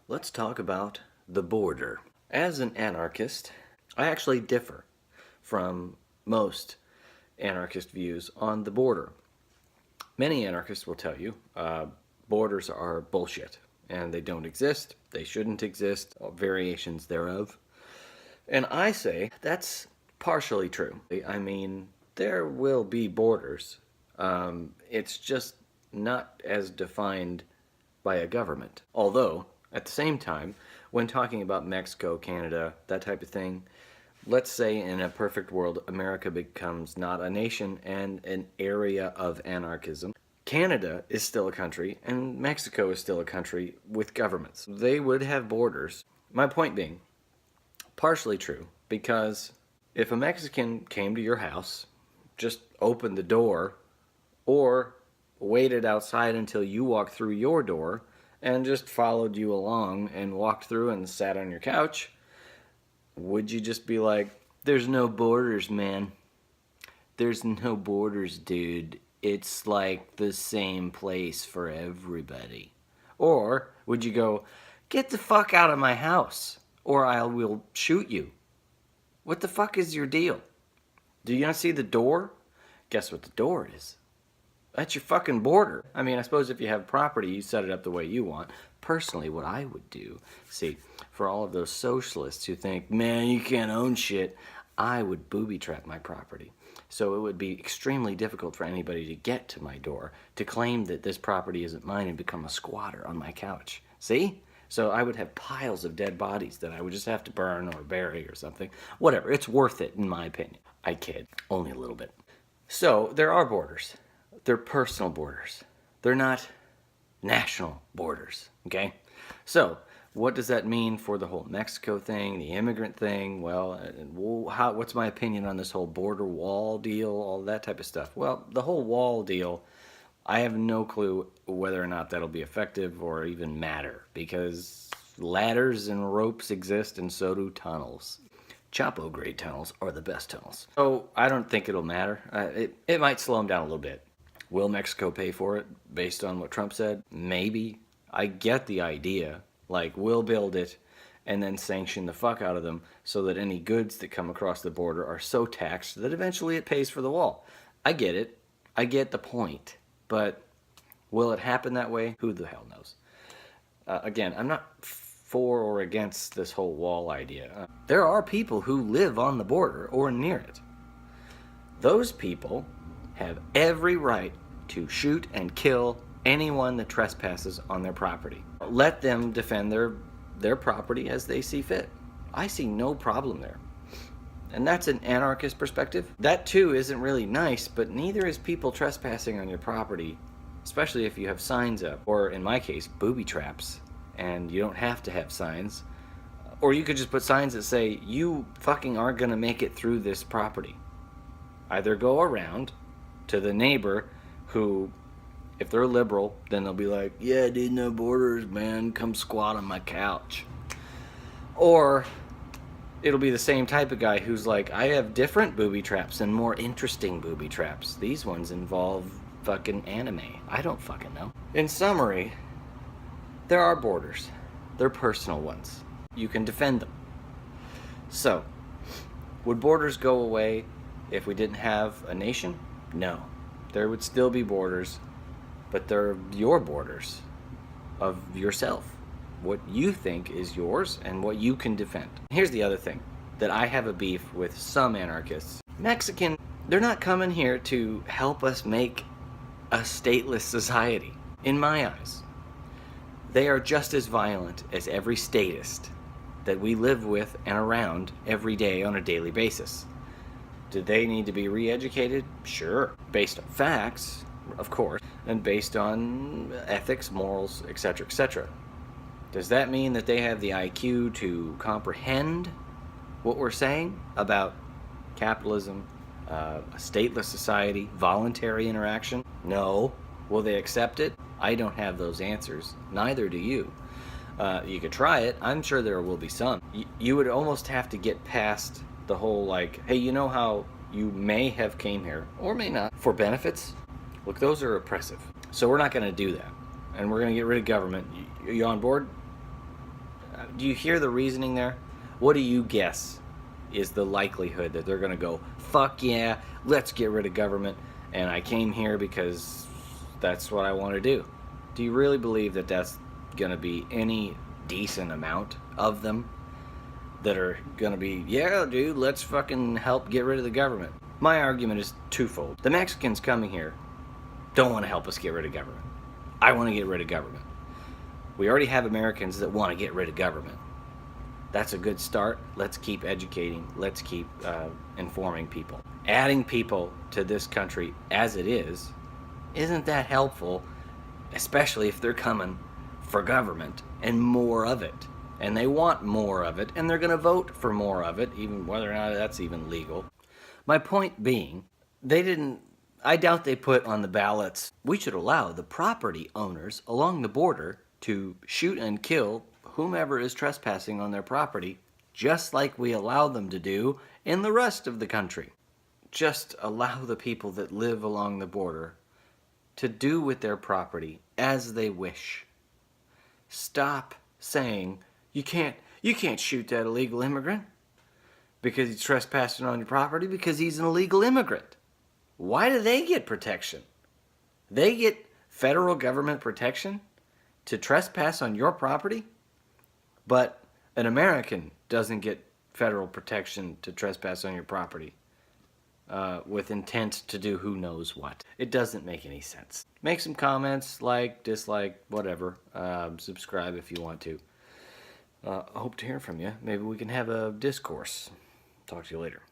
Let's talk about the border. As an anarchist, I actually differ from most anarchist views on the border. Many anarchists will tell you borders are bullshit and they don't exist, they shouldn't exist, variations thereof. And I say that's partially true. I mean, there will be borders. It's just not as defined by a government. Although, at the same time, when talking about Mexico, Canada, that type of thing, let's say in a perfect world, America becomes not a nation and an area of anarchism. Canada is still a country, and Mexico is still a country with governments. They would have borders. My point being, partially true, because if a Mexican came to your house, just opened the door, or waited outside until you walked through your door, and just followed you along and walked through and sat on your couch, would you just be like, there's no borders, man? There's no borders, dude. It's like the same place for everybody. Or would you go, get the fuck out of my house, or I will shoot you? What the fuck is your deal? Do you not see the door? Guess what the door is? That's your fucking border. I mean, I suppose if you have property, you set it up the way you want. Personally, what I would do, see, for all of those socialists who think, man, you can't own shit, I would booby trap my property. So it would be extremely difficult for anybody to get to my door, to claim that this property isn't mine and become a squatter on my couch. See? So I would have piles of dead bodies that I would just have to burn or bury or something. Whatever, it's worth it in my opinion. I kid, only a little bit. So there are borders. They're personal borders. They're not national borders, okay? So what does that mean for the whole Mexico thing, the immigrant thing? Well, what's my opinion on this whole border wall deal, all that type of stuff? Well, the whole wall deal, I have no clue whether or not that'll be effective or even matter, because ladders and ropes exist and so do tunnels. Chapo grade tunnels are the best tunnels. So I don't think it'll matter. It might slow them down a little bit. Will Mexico pay for it based on what Trump said? Maybe. I get the idea. Like, we'll build it and then sanction the fuck out of them so that any goods that come across the border are so taxed that eventually it pays for the wall. I get it. I get the point. But will it happen that way? Who the hell knows? Again, I'm not for or against this whole wall idea. There are people who live on the border or near it. Those people have every right to shoot and kill anyone that trespasses on their property. Let them defend their property as they see fit. I see no problem there. And that's an anarchist perspective. That too isn't really nice, but neither is people trespassing on your property, especially if you have signs up, or in my case, booby traps, and you don't have to have signs. Or you could just put signs that say, you fucking aren't gonna make it through this property. Either go around to the neighbor who, if they're liberal, then they'll be like, yeah, dude, no borders, man, come squat on my couch. Or it'll be the same type of guy who's like, I have different booby traps and more interesting booby traps. These ones involve fucking anime. I don't fucking know. In summary, there are borders. They're personal ones. You can defend them. So, would borders go away if we didn't have a nation? No. There would still be borders, but they're your borders of yourself. What you think is yours and what you can defend. Here's the other thing that I have a beef with some anarchists. Mexican, they're not coming here to help us make a stateless society, in my eyes. They are just as violent as every statist that we live with and around every day on a daily basis. Do they need to be re-educated? Sure. Based on facts, of course, and based on ethics, morals, etc., etc. Does that mean that they have the IQ to comprehend what we're saying about capitalism, a stateless society, voluntary interaction? No. Will they accept it? I don't have those answers. Neither do you. You could try it. I'm sure there will be some. You would almost have to get past the whole like, hey, you know how you may have came here, or may not, for benefits? Look, those are oppressive. So we're not going to do that. And we're going to get rid of government. You on board? you hear the reasoning there? What do you guess is the likelihood that they're going to go, fuck yeah, let's get rid of government, and I came here because that's what I want to do? Do you really believe that that's going to be any decent amount of them that are going to be, yeah, dude, let's fucking help get rid of the government? My argument is twofold. The Mexicans coming here don't want to help us get rid of government. I want to get rid of government. We already have Americans that want to get rid of government. That's a good start. Let's keep educating. Let's keep informing people. Adding people to this country as it is isn't that helpful, especially if they're coming for government and more of it. And they want more of it, and they're going to vote for more of it, even whether or not that's even legal. My point being, I doubt they put on the ballots, we should allow the property owners along the border to shoot and kill whomever is trespassing on their property, just like we allow them to do in the rest of the country. Just allow the people that live along the border to do with their property as they wish. Stop saying, you can't shoot that illegal immigrant because he's trespassing on your property because he's an illegal immigrant. Why do they get protection? They get federal government protection to trespass on your property, but an American doesn't get federal protection to trespass on your property with intent to do who knows what. It doesn't make any sense. Make some comments, like, dislike, whatever. Subscribe if you want to. I hope to hear from you. Maybe we can have a discourse. Talk to you later.